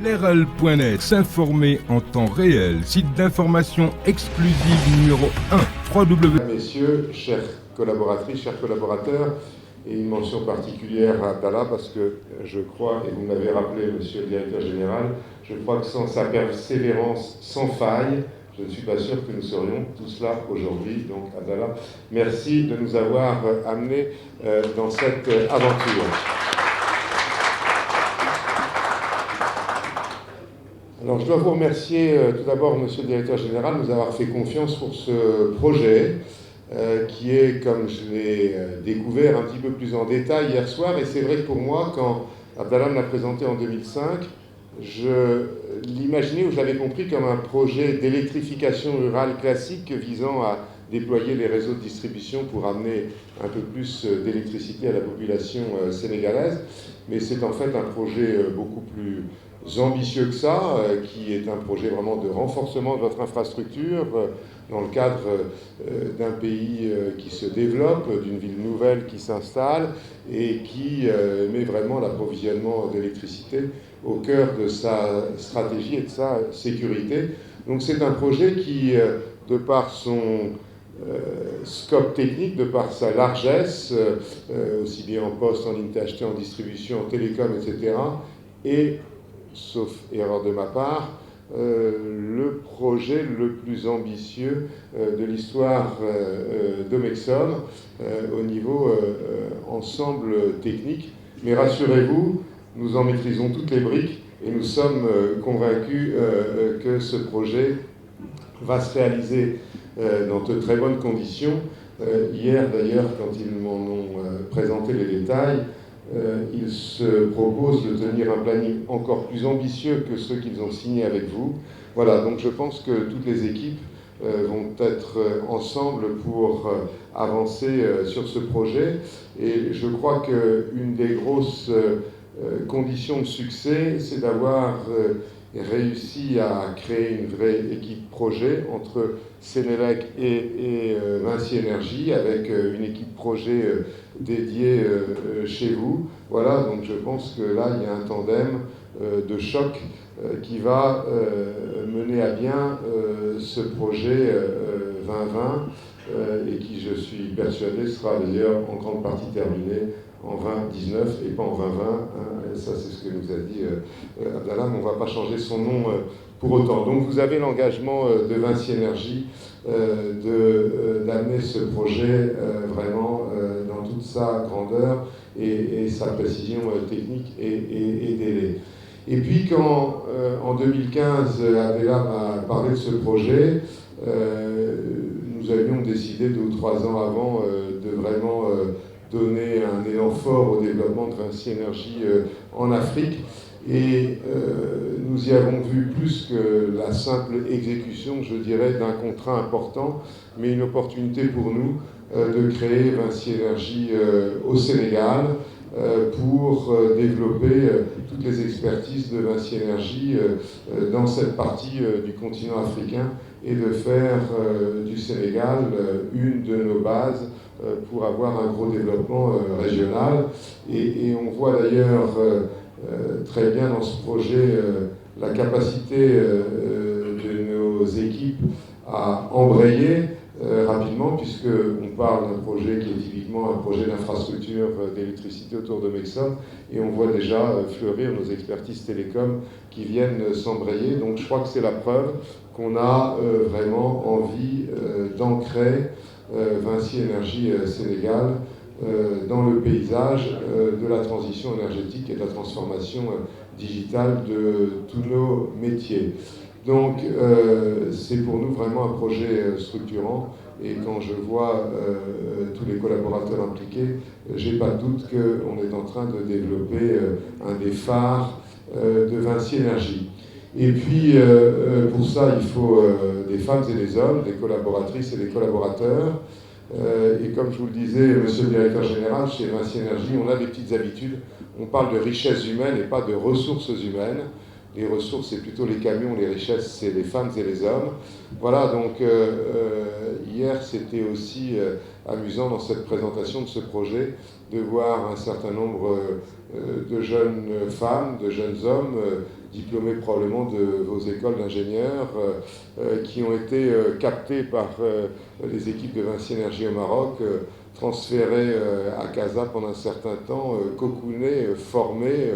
l'RL.net, s'informer en temps réel, site d'information exclusive numéro 1, www. Messieurs, chères collaboratrices, chers collaborateurs, et une mention particulière à Abdallah parce que je crois, et vous m'avez rappelé, monsieur le directeur général, je crois que sans sa persévérance sans faille, je ne suis pas sûr que nous serions tous là aujourd'hui. Donc Abdallah, merci de nous avoir amenés dans cette aventure. Alors je dois vous remercier tout d'abord, monsieur le directeur général, de nous avoir fait confiance pour ce projet qui est, comme je l'ai découvert un petit peu plus en détail hier soir, et c'est vrai que pour moi, quand Abdallah me l'a présenté en 2005, je l'imaginais ou je l'avais compris comme un projet d'électrification rurale classique visant à déployer les réseaux de distribution pour amener un peu plus d'électricité à la population sénégalaise. Mais c'est en fait un projet beaucoup plus ambitieux que ça, qui est un projet vraiment de renforcement de votre infrastructure dans le cadre d'un pays qui se développe, d'une ville nouvelle qui s'installe et qui met vraiment l'approvisionnement d'électricité au cœur de sa stratégie et de sa sécurité. Donc c'est un projet qui, de par son scope technique, de par sa largesse, aussi bien en poste, en unité achetée, en distribution, en télécom, etc., et, sauf erreur de ma part, le projet le plus ambitieux de l'histoire d'Omexom au niveau ensemble technique. Mais rassurez-vous, nous en maîtrisons toutes les briques et nous sommes convaincus que ce projet va se réaliser dans de très bonnes conditions. Hier d'ailleurs, quand ils m'en ont présenté les détails, ils se proposent de tenir un planning encore plus ambitieux que ceux qu'ils ont signés avec vous. Voilà, donc je pense que toutes les équipes vont être ensemble pour avancer sur ce projet. Et je crois qu'une des grosses conditions de succès, c'est d'avoir réussi à créer une vraie équipe projet entre Sénélec et Vinci Énergie, avec une équipe projet dédiée chez vous. Voilà, donc je pense que là, il y a un tandem de choc qui va mener à bien ce projet 2020 et qui, je suis persuadé, sera d'ailleurs en grande partie terminé en 2019 et pas en 2020. Hein, ça, c'est ce que nous a dit Abdallah, mais on ne va pas changer son nom pour autant. Donc vous avez l'engagement de Vinci Énergie d'amener ce projet vraiment dans toute sa grandeur et sa précision technique et délai. Et puis quand en 2015 Abdallah m'a parlé de ce projet, nous avions décidé 2 ou 3 ans avant de vraiment donner un élan fort au développement de Vinci Énergie en Afrique. Et nous y avons vu plus que la simple exécution, je dirais, d'un contrat important, mais une opportunité pour nous de créer Vinci Énergie au Sénégal pour développer toutes les expertises de Vinci Énergie dans cette partie du continent africain et de faire du Sénégal une de nos bases pour avoir un gros développement régional. Et on voit d'ailleurs très bien dans ce projet la capacité de nos équipes à embrayer rapidement, puisqu'on parle d'un projet qui est typiquement un projet d'infrastructure d'électricité autour de Omexom, et on voit déjà fleurir nos expertises télécom qui viennent s'embrayer. Donc je crois que c'est la preuve qu'on a vraiment envie d'ancrer Vinci Énergie Sénégal dans le paysage de la transition énergétique et de la transformation digitale de tous nos métiers. Donc c'est pour nous vraiment un projet structurant, et quand je vois tous les collaborateurs impliqués, j'ai pas de doute qu'on est en train de développer un des phares de Vinci Énergie. Et puis pour ça il faut des femmes et des hommes, des collaboratrices et des collaborateurs. Et comme je vous le disais, monsieur le directeur général, chez Vinci Énergie, on a des petites habitudes. On parle de richesses humaines et pas de ressources humaines. Les ressources, c'est plutôt les camions, les richesses, c'est les femmes et les hommes. Voilà, donc hier, c'était aussi amusant dans cette présentation de ce projet de voir un certain nombre de jeunes femmes, de jeunes hommes diplômés probablement de vos écoles d'ingénieurs, qui ont été captés par les équipes de Vinci Énergie au Maroc, transférés à Casa pendant un certain temps, cocoonés, formés,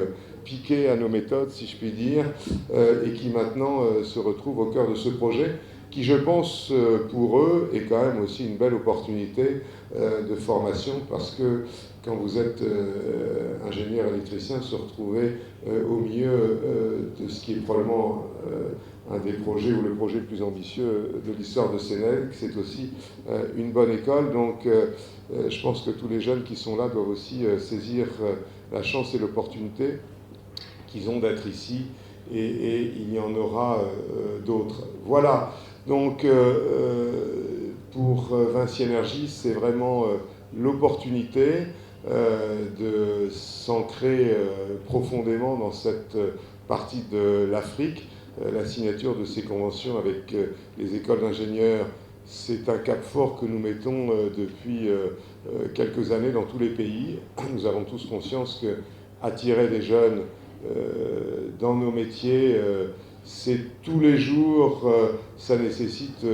piqués à nos méthodes, si je puis dire, et qui maintenant se retrouvent au cœur de ce projet, qui, je pense, pour eux, est quand même aussi une belle opportunité de formation, parce que quand vous êtes ingénieur électricien, se retrouver au milieu de ce qui est probablement un des projets ou le projet le plus ambitieux de l'histoire de Sénélec, c'est aussi une bonne école. Donc je pense que tous les jeunes qui sont là doivent aussi saisir la chance et l'opportunité qu'ils ont d'être ici, et il y en aura d'autres. Voilà, donc pour Vinci Énergie, c'est vraiment l'opportunité de s'ancrer profondément dans cette partie de l'Afrique. La signature de ces conventions avec les écoles d'ingénieurs, c'est un cap fort que nous mettons depuis quelques années dans tous les pays. Nous avons tous conscience que attirer des jeunes dans nos métiers, c'est tous les jours, ça nécessite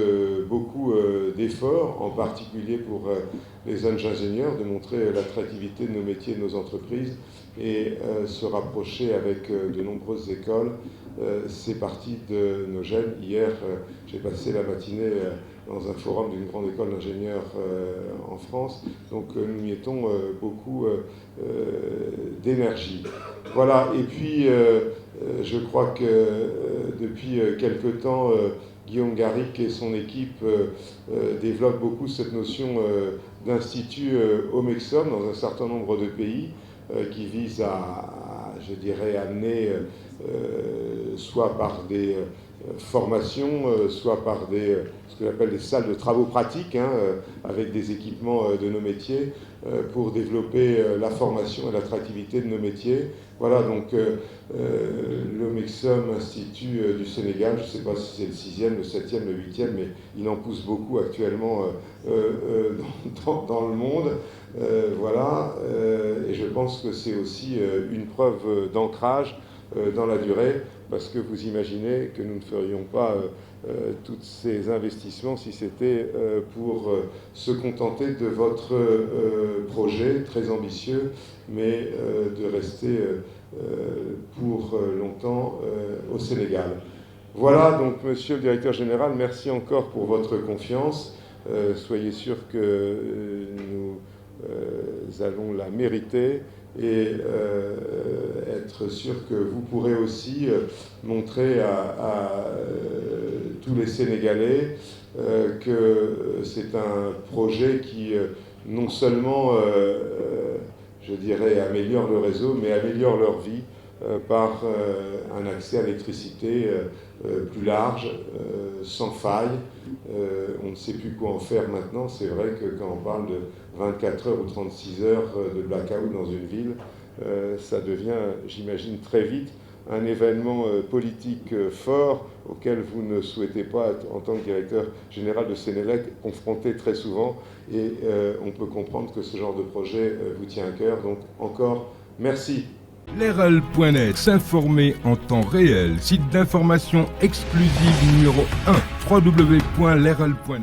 beaucoup d'efforts, en particulier pour les jeunes ingénieurs, de montrer l'attractivité de nos métiers, de nos entreprises, et se rapprocher avec de nombreuses écoles. C'est parti de nos jeunes. Hier, j'ai passé la matinée dans un forum d'une grande école d'ingénieurs en France. Donc nous y mettons beaucoup d'énergie. Voilà, et puis je crois que depuis quelque temps, Guillaume Garrick et son équipe développent beaucoup cette notion d'institut Omexom dans un certain nombre de pays, qui vise à, je dirais, amener soit par des formations, soit par ce que j'appelle des salles de travaux pratiques, avec des équipements de nos métiers, pour développer la formation et l'attractivité de nos métiers. Voilà, donc l'Omexom Institut du Sénégal, je ne sais pas si c'est le 6e, le 7e, le 8e, mais il en pousse beaucoup actuellement dans le monde. Voilà, et je pense que c'est aussi une preuve d'ancrage dans la durée, parce que vous imaginez que nous ne ferions pas tous ces investissements si c'était pour se contenter de votre projet très ambitieux, mais de rester pour longtemps au Sénégal. Voilà, donc monsieur le directeur général, merci encore pour votre confiance. Soyez sûr que nous allons la mériter, et être sûr que vous pourrez aussi montrer à tous les Sénégalais que c'est un projet qui non seulement, je dirais, améliore le réseau, mais améliore leur vie par un accès à l'électricité plus large, sans faille. On ne sait plus quoi en faire maintenant. C'est vrai que quand on parle de 24 heures ou 36 heures de blackout dans une ville, ça devient, j'imagine, très vite un événement politique fort auquel vous ne souhaitez pas, en tant que directeur général de Sénélec, confronter très souvent. Et on peut comprendre que ce genre de projet vous tient à cœur. Donc encore, merci. Lerel.net, s'informer en temps réel, site d'information exclusive numéro 1, www.lerel.net.